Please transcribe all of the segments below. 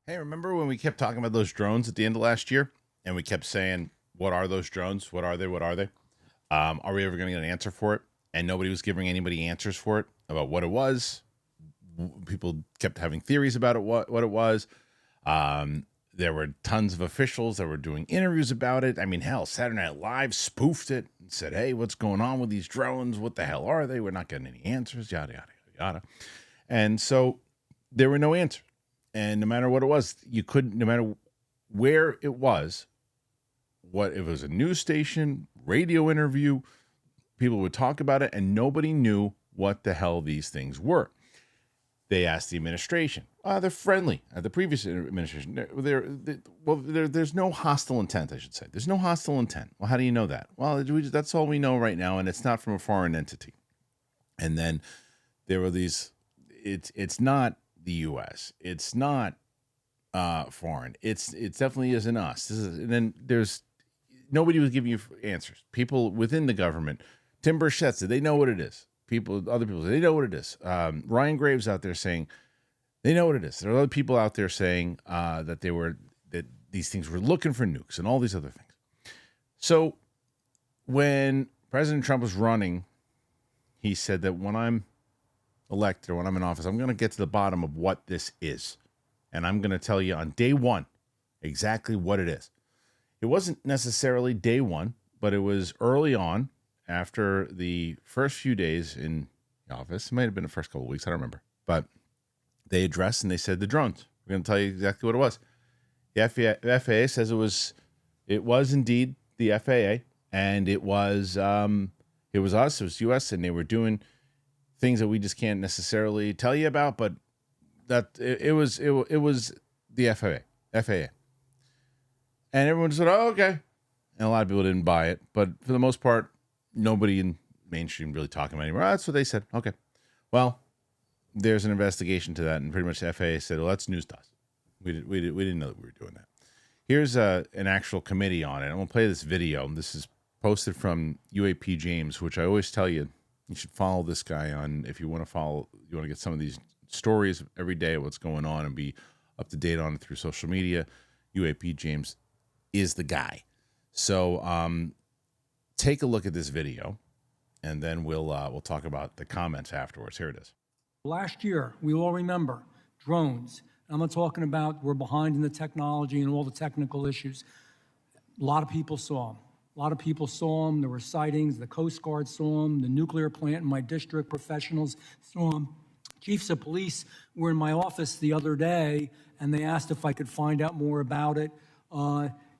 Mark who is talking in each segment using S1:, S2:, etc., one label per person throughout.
S1: Hey, remember when we kept talking about those drones at the end of last year? And we kept saying, what are those drones? What are they? What are they? Are we ever going to get an answer for it? And nobody was giving anybody answers for it about what it was. People kept having theories about it, what it was. There were tons of officials that were doing interviews about it. I mean, hell, Saturday Night Live spoofed it and said, hey, what's going on with these drones? What the hell are they? We're not getting any answers, yada, yada, yada, yada. And so there were no answers. And no matter what it was, you couldn't, no matter where it was, what if it was a news station, radio interview, people would talk about it, and nobody knew what the hell these things were. They asked the administration. They're friendly. The previous administration, there's no hostile intent, I should say. There's no hostile intent. Well, how do you know that? Well, that's all we know right now, and it's not from a foreign entity. And then there were these, it's not the U.S. It's not foreign. It definitely isn't us. And then there's nobody was giving you answers. People within the government, Tim Burchett said they know what it is. Other people say they know what it is. Ryan Graves out there saying they know what it is. There are other people out there saying that these things were looking for nukes and all these other things. So when President Trump was running, he said that when I'm elected or when I'm in office, I'm going to get to the bottom of what this is. And I'm going to tell you on day one exactly what it is. It wasn't necessarily day one, but it was early on after the first few days in office. It might have been the first couple of weeks. I don't remember. But they addressed and they said the drones. We're going to tell you exactly what it was. The FAA says it was indeed the FAA, and it was us, it was U.S., and they were doing things that we just can't necessarily tell you about, but that it was the FAA. And everyone said, oh, okay. And a lot of people didn't buy it, but for the most part, nobody in mainstream really talking about it anymore. That's what they said. Okay. Well, there's an investigation to that, and pretty much the FAA said, well, that's news to us. We didn't know that we were doing that. Here's an actual committee on it. I'm going to play this video. This is posted from UAP James, which I always tell you, you should follow this guy on if you want to get some of these stories every day of what's going on and be up to date on it through social media. UAP James is the guy. So take a look at this video, and then we'll talk about the comments afterwards. Here it is.
S2: Last year, we all remember drones. I'm not talking about we're behind in the technology and all the technical issues. A lot of people saw them. There were sightings. The Coast Guard saw them. The nuclear plant in my district, professionals saw them. Chiefs of police were in my office the other day, and they asked if I could find out more about it.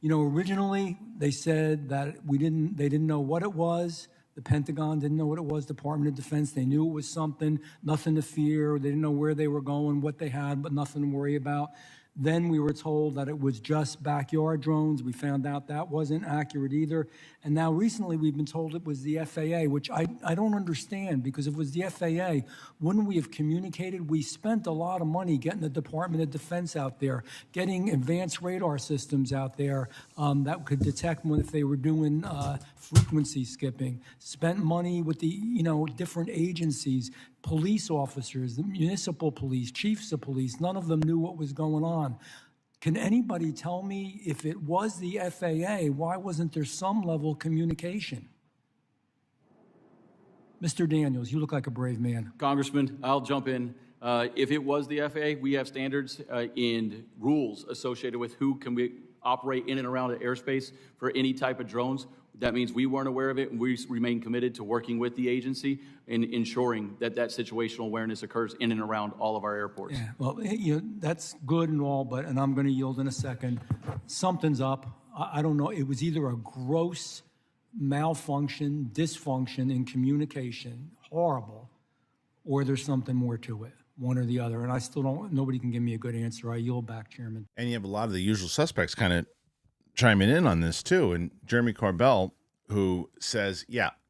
S2: Originally they said that they didn't know what it was. The Pentagon didn't know what it was. Department of Defense, they knew it was something, nothing to fear. They didn't know where they were going, what they had, but nothing to worry about. Then we were told that it was just backyard drones. We found out that wasn't accurate either. And now recently we've been told it was the FAA, which I don't understand, because if it was the FAA, wouldn't we have communicated? We spent a lot of money getting the Department of Defense out there, getting advanced radar systems out there that could detect if they were doing frequency skipping, spent money with the different agencies, police officers, the municipal police, chiefs of police. None of them knew what was going on. Can anybody tell me, if it was the FAA, why wasn't there some level of communication? Mr. Daniels, you look like a brave man.
S3: Congressman, I'll jump in. If it was the FAA, we have standards and rules associated with who can we operate in and around an airspace for any type of drones. That means we weren't aware of it, and we remain committed to working with the agency and ensuring that situational awareness occurs in and around all of our airports.
S2: Yeah, well, that's good and all, and I'm going to yield in a second. Something's up. I don't know. It was either a gross malfunction, dysfunction in communication, horrible, or there's something more to it, one or the other. And I still don't, nobody can give me a good answer. I yield back, Chairman.
S1: And you have a lot of the usual suspects kind of chiming in on this too. And Jeremy Corbell, who says,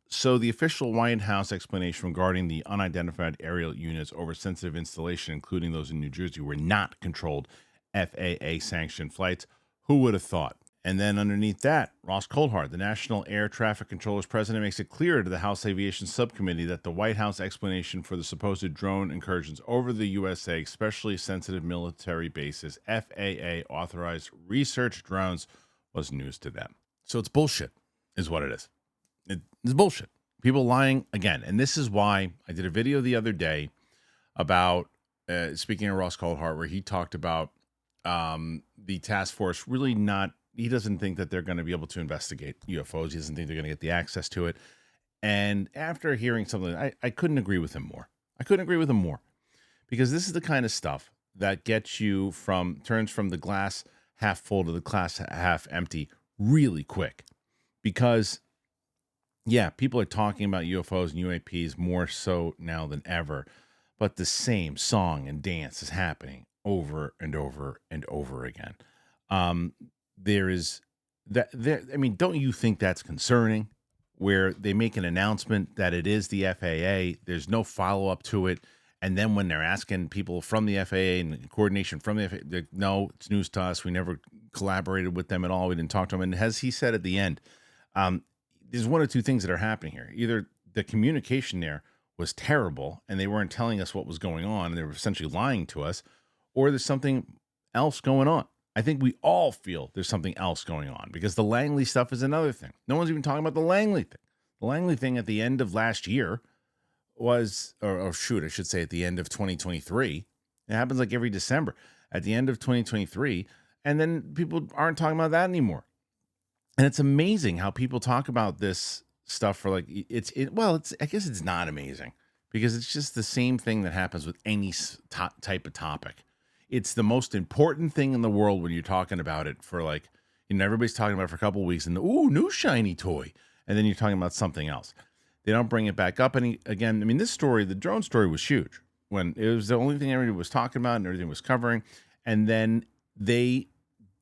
S1: so the official White House explanation regarding the unidentified aerial units over sensitive installation, including those in New Jersey, were not controlled FAA sanctioned flights. Who would have thought? And then underneath that, Ross Coulthart, the National Air Traffic Controller's president, makes it clear to the House Aviation Subcommittee that the White House explanation for the supposed drone incursions over the USA, especially sensitive military bases, FAA authorized research drones, was news to them. So it's bullshit, is what it is. It's bullshit. People lying again. And this is why I did a video the other day about, speaking of Ross Coulthart, where he talked about the task force really not, he doesn't think that they're going to be able to investigate UFOs. He doesn't think they're going to get the access to it. And after hearing something, I couldn't agree with him more. I couldn't agree with him more, because this is the kind of stuff that gets you turns from the glass half full to the glass half empty really quick. Because, yeah, people are talking about UFOs and UAPs more so now than ever, but the same song and dance is happening over and over and over again. There is that there. I mean, don't you think that's concerning? Where they make an announcement that it is the FAA, there's no follow up to it, and then when they're asking people from the FAA and coordination from the FAA, no, it's news to us. We never collaborated with them at all. We didn't talk to them. And as he said at the end, there's one or two things that are happening here. Either the communication there was terrible and they weren't telling us what was going on and they were essentially lying to us, or there's something else going on. I think we all feel there's something else going on, because the Langley stuff is another thing. No one's even talking about the Langley thing. The Langley thing at the end of last year was, or shoot, I should say at the end of 2023. It happens like every December at the end of 2023. And then people aren't talking about that anymore. And it's amazing how people talk about this stuff for like, I guess it's not amazing, because it's just the same thing that happens with any type of topic. It's the most important thing in the world when you're talking about it for like, everybody's talking about it for a couple of weeks and, ooh, new shiny toy. And then you're talking about something else. They don't bring it back up. And again, I mean, this story, the drone story, was huge when it was the only thing everybody was talking about and everything was covering. And then they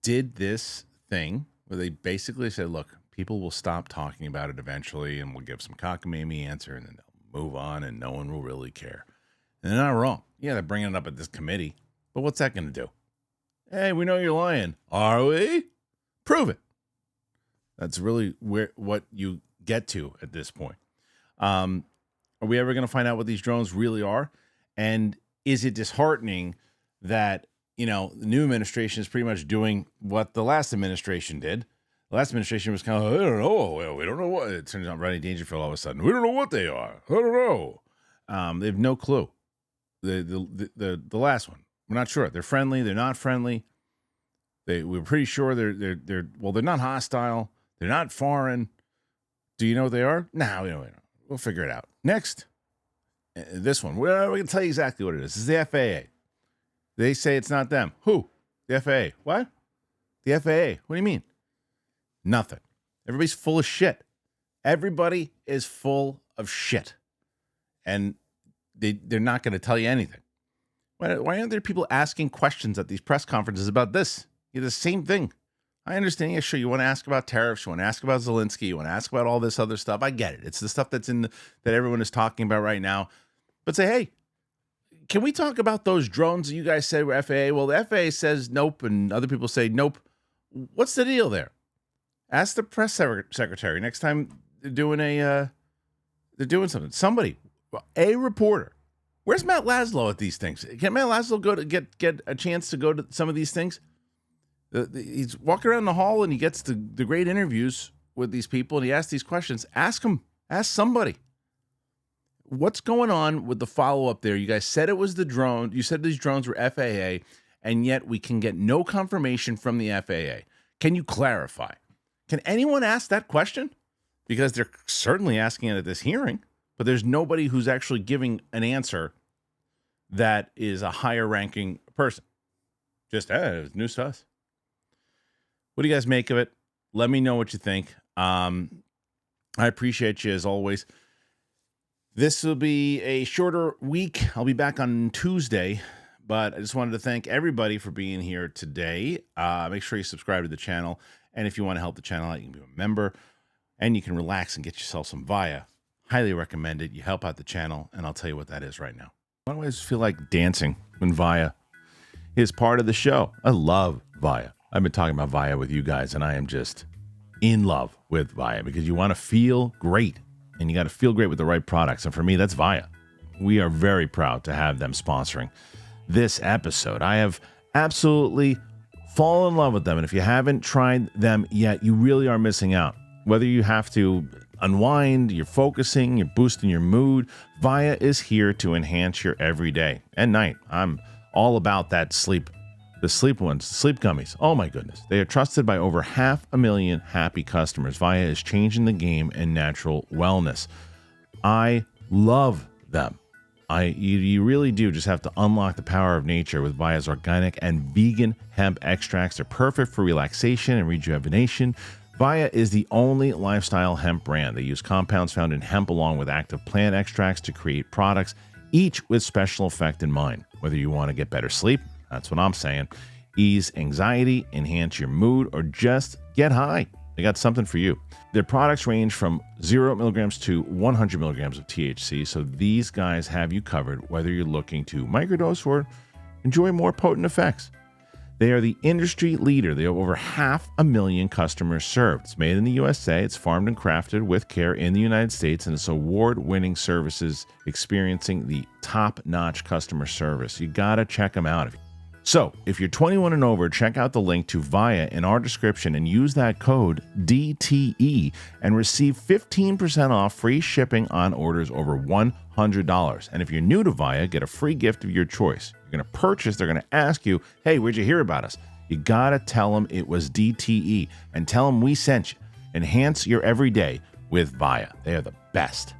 S1: did this thing where they basically said, look, people will stop talking about it eventually and we'll give some cockamamie answer and then they'll move on and no one will really care. And they're not wrong. Yeah, they're bringing it up at this committee. But what's that going to do? Hey, we know you're lying. Are we? Prove it. That's really what you get to at this point. Are we ever going to find out what these drones really are? And is it disheartening that, the new administration is pretty much doing what the last administration did? The last administration was kind of, I don't know. Well, we don't know what. It turns out Rodney Dangerfield all of a sudden, we don't know what they are. I don't know. They have no clue. The last one. We're not sure. They're friendly. They're not friendly. We're pretty sure they're not hostile. They're not foreign. Do you know what they are? No, we don't. We'll figure it out. Next, this one. We're going to tell you exactly what it is. This is the FAA. They say it's not them. Who? The FAA. What? The FAA. What do you mean? Nothing. Everybody's full of shit. Everybody is full of shit. And they're not going to tell you anything. Why aren't there people asking questions at these press conferences about this? You're the same thing. I understand. Yeah, sure. You want to ask about tariffs. You want to ask about Zelensky. You want to ask about all this other stuff. I get it. It's the stuff that's that everyone is talking about right now. But say, hey, can we talk about those drones that you guys said were FAA? Well, the FAA says nope, and other people say nope. What's the deal there? Ask the press secretary next time they're doing something. Somebody, a reporter. Where's Matt Laszlo at these things? Can Matt Laszlo go to get a chance to go to some of these things? He's walking around the hall and he gets the great interviews with these people and he asks these questions. Ask him. Ask somebody. What's going on with the follow-up there? You guys said it was the drone. You said these drones were FAA, and yet we can get no confirmation from the FAA. Can you clarify? Can anyone ask that question? Because they're certainly asking it at this hearing, but there's nobody who's actually giving an answer that is a higher ranking person. Just, it's news to us. What do you guys make of it? Let me know what you think. I appreciate you as always. This will be a shorter week. I'll be back on Tuesday, but I just wanted to thank everybody for being here today. Make sure you subscribe to the channel. And if you want to help the channel out, you can be a member and you can relax and get yourself some Via. Highly recommend it. You help out the channel, and I'll tell you what that is right now. I always feel like dancing when Via is part of the show. I love Via. I've been talking about Via with you guys, and I am just in love with Via because you want to feel great, and you got to feel great with the right products. And for me, that's Via. We are very proud to have them sponsoring this episode. I have absolutely fallen in love with them, and if you haven't tried them yet, you really are missing out. Whether you have to unwind, you're focusing, you're boosting your mood, Via is here to enhance your everyday and night. I'm all about that sleep. The sleep ones, the sleep gummies. Oh my goodness. They are trusted by over 500,000 happy customers. Via is changing the game in natural wellness. I love them. You really do just have to unlock the power of nature with Via's organic and vegan hemp extracts. They're perfect for relaxation and rejuvenation. Via is the only lifestyle hemp brand. They use compounds found in hemp along with active plant extracts to create products, each with special effect in mind. Whether you want to get better sleep, that's what I'm saying, ease anxiety, enhance your mood, or just get high, they got something for you. Their products range from 0 milligrams to 100 milligrams of THC, so these guys have you covered whether you're looking to microdose or enjoy more potent effects. They are the industry leader. They have over 500,000 customers served. It's made in the USA. It's farmed and crafted with care in the United States, and it's award-winning services experiencing the top-notch customer service. You got to check them out. So, if you're 21 and over, check out the link to Via in our description and use that code DTE and receive 15% off free shipping on orders over $100. And if you're new to Via, get a free gift of your choice. You're going to purchase, they're going to ask you, hey, where'd you hear about us? You got to tell them it was DTE and tell them we sent you. Enhance your everyday with Via. They are the best.